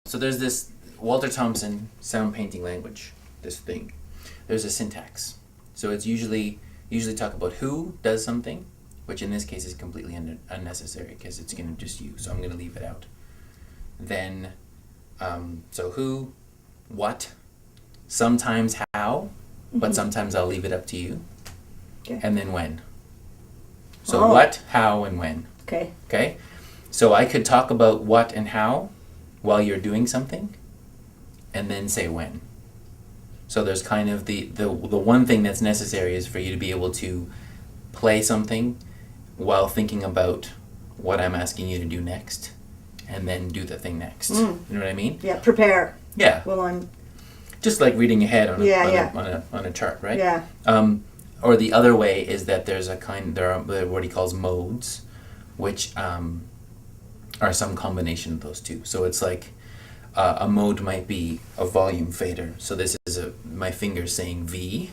So there's this Walter Thompson sound painting language, this thing. There's a syntax. So it's usually talk about who does something, which in this case is completely unnecessary because it's going to just you. So I'm going to leave it out. Then, so who, what, sometimes how, but sometimes I'll leave it up to you. Okay. And then when. So what, how, and when. Okay. Okay? So I could talk about what and how while you're doing something, and then say when. So there's kind of the one thing that's necessary is for you to be able to play something while thinking about what I'm asking you to do next, and then do the thing next. You know what I mean? Yeah, prepare. Yeah. Well, I'm... Just like reading ahead on a chart, right? Yeah. Or the other way is that there are what he calls modes, which are some combination of those two. So it's like a mode might be a volume fader. So this is my finger saying V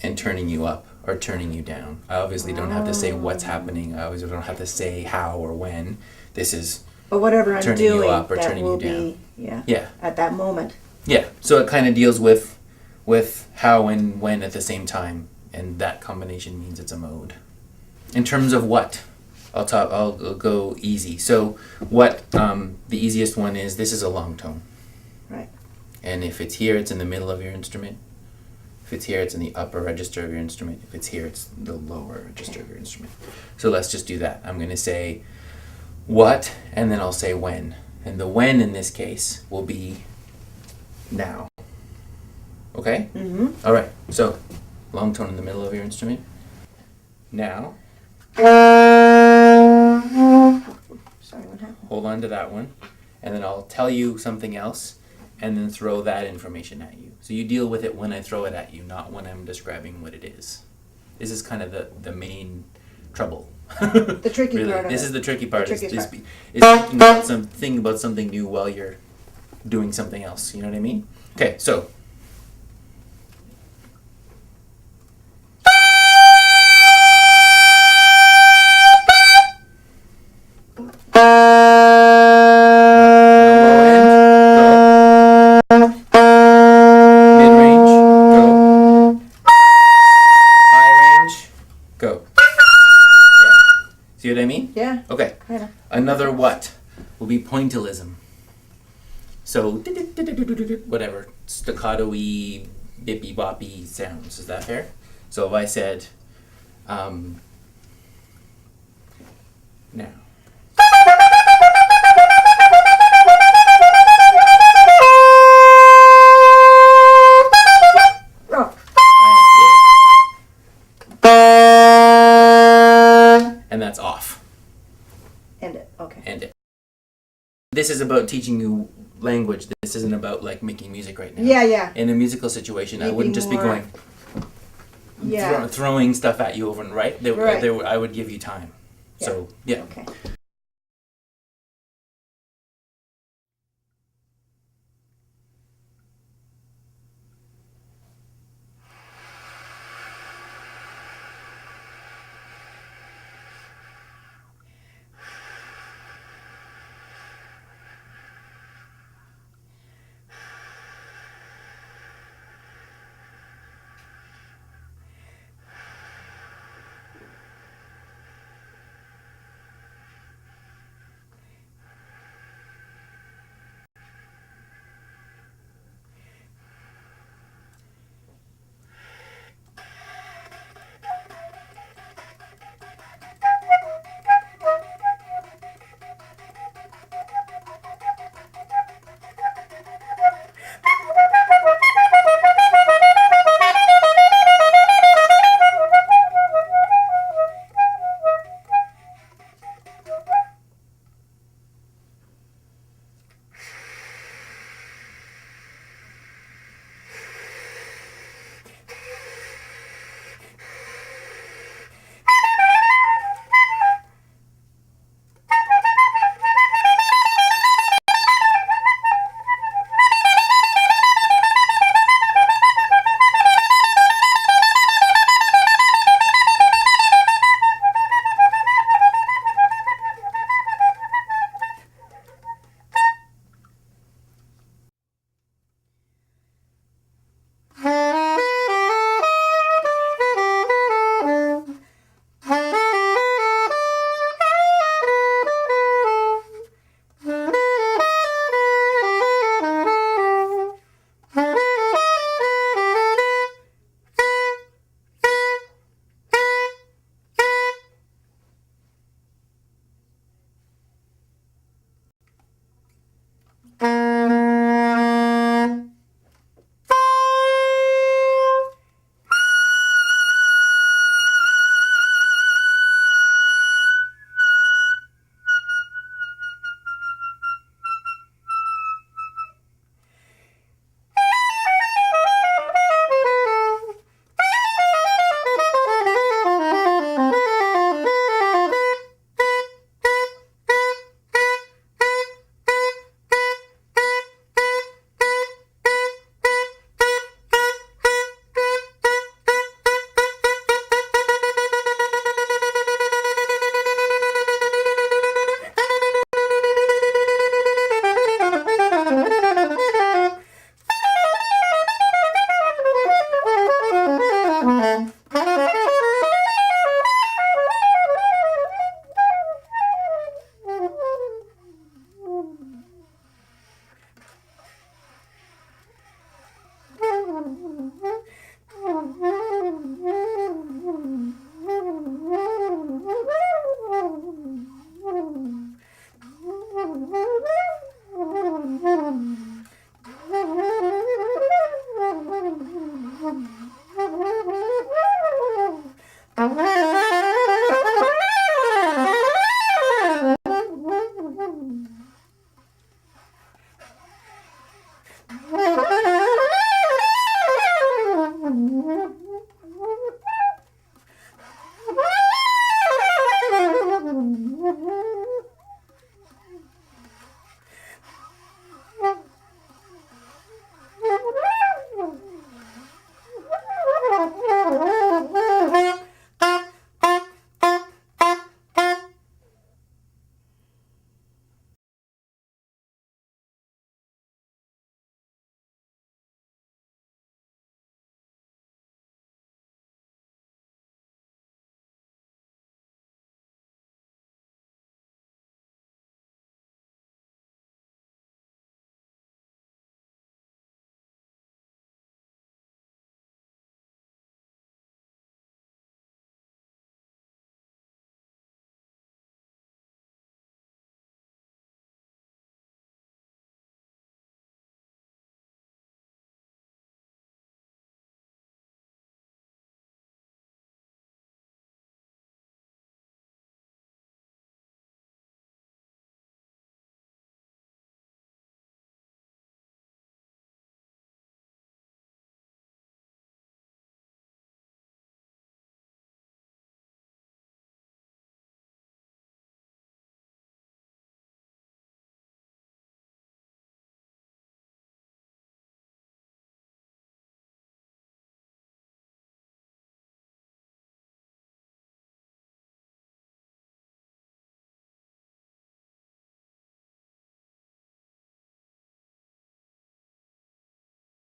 and turning you up or turning you down. I obviously don't have to say what's happening. I obviously don't have to say how or when. This is But whatever I'm turning doing, you up or that turning will you down. be, Yeah. at that moment. Yeah. So it kind of deals with how and when at the same time, and that combination means it's a mode. In terms of what, I'll go easy. So what the easiest one is, this is a long tone. Right. And if it's here, it's in the middle of your instrument. If it's here, it's in the upper register of your instrument. If it's here, it's the lower register of your instrument. So let's just do that. I'm going to say what, and then I'll say when. And the when in this case will be now. Okay? Mm-hmm. All right. So long tone in the middle of your instrument. Now. Sorry, what happened? Hold on to that one. And then I'll tell you something else and then throw that information at you. So you deal with it when I throw it at you, not when I'm describing what it is. This is kind of the main trouble. The tricky really. part of This it. is the tricky part. The Is trickiest part. thinking about something new while you're doing something else. You know what I mean? Okay, so. See what I mean? Yeah. Okay. Yeah. Another what will be pointillism. So whatever staccato-y, bippy-boppy sounds. Is that fair? So if I said now. And that's off. End it. Okay. End it. This is about teaching you language. This isn't about like making music right now. Yeah, yeah. In a musical situation, I Maybe wouldn't just be more- going Yeah. throwing stuff at you over and right. Right. I would give you time. So yeah. Okay.